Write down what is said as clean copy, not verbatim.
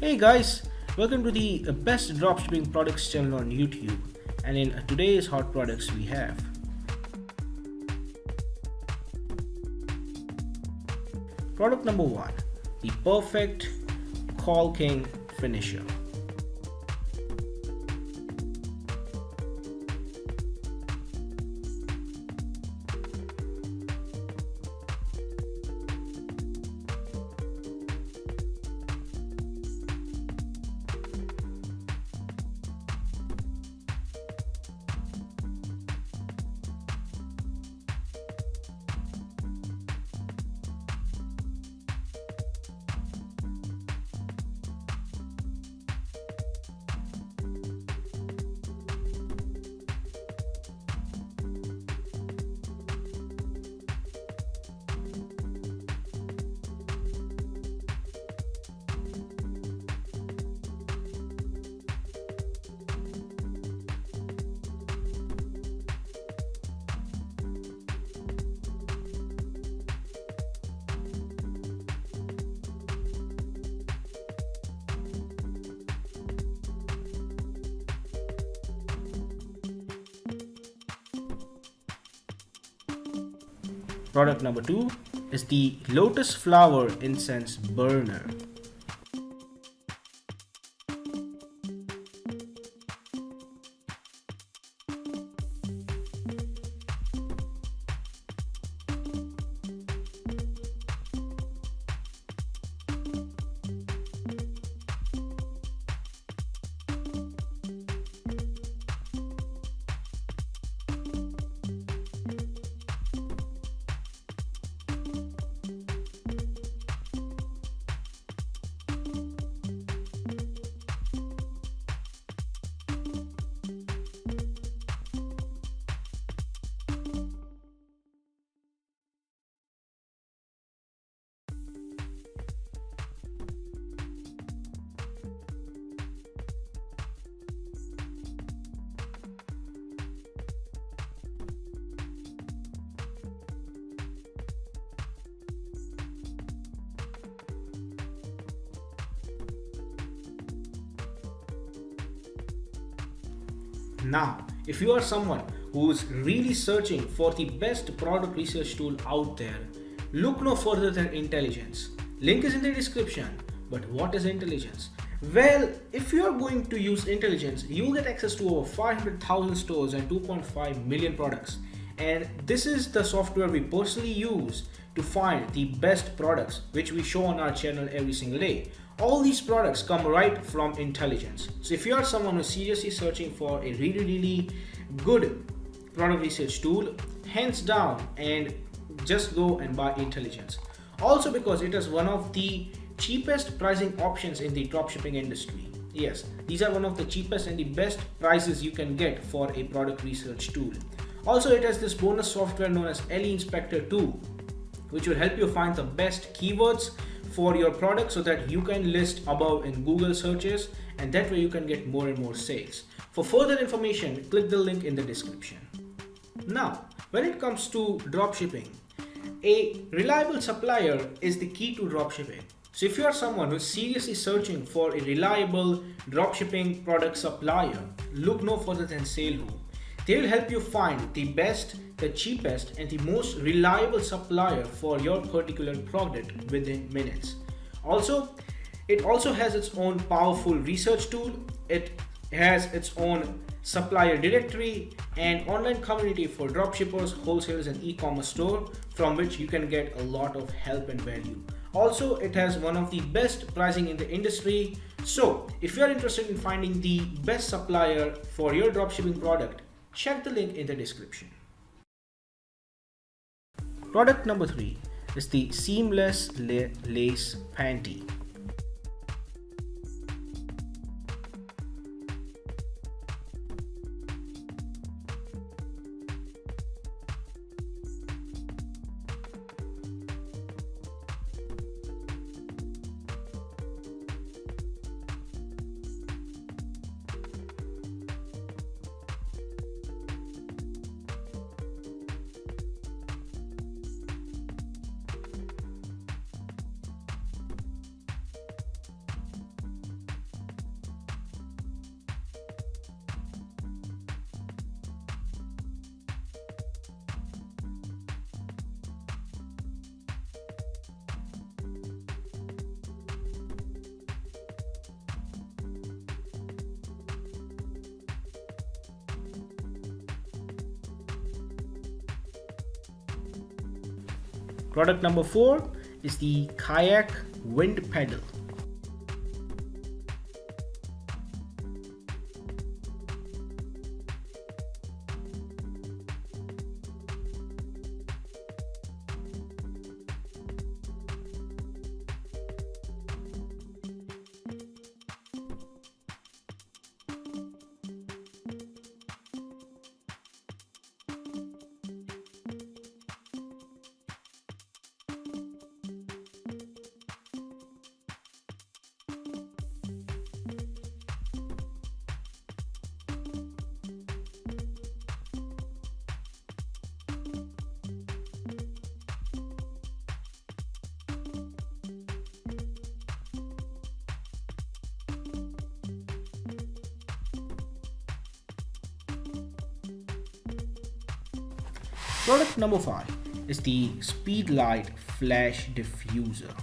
Hey guys, welcome to the best dropshipping products channel on YouTube. And in today's hot products we have product number 1, the perfect CAULKING finisher. Product number 2 is the Lotus flower incense burner. Now, if you are someone who's really searching for the best product research tool out there, look no further than Intelligence. Link is in the description. But what is Intelligence? Well, if you are going to use Intelligence, you'll get access to over 500,000 stores and 2.5 million products. And this is the software we personally use to find the best products, which we show on our channel every single day. All these products come right from Intelligence. So if you are someone who's seriously searching for a really good product research tool, hands down, and just go and buy Intelligence. Also because it is one of the cheapest pricing options in the dropshipping industry. Yes, these are one of the cheapest and the best prices you can get for a product research tool. Also, it has this bonus software known as LE Inspector 2, which will help you find the best keywords for your product so that you can list above in Google searches, and that way you can get more and more sales. For further information, click the link in the description. Now, when it comes to dropshipping, a reliable supplier is the key to dropshipping. So if you are someone who is seriously searching for a reliable dropshipping product supplier, look no further than SaleRoom. They will help you find the best, the cheapest, and the most reliable supplier for your particular product within minutes. It also has its own powerful research tool. It has its own supplier directory and online community for dropshippers, wholesalers, and e-commerce store from which you can get a lot of help and value. Also, it has one of the best pricing in the industry. So if you are interested in finding the best supplier for your dropshipping product, check the link in the description. Product number 3 is the seamless lace panty. Product number 4 is the KAYAK wind pedal. Product number 5 is the SPEEDLITE flash diffuser.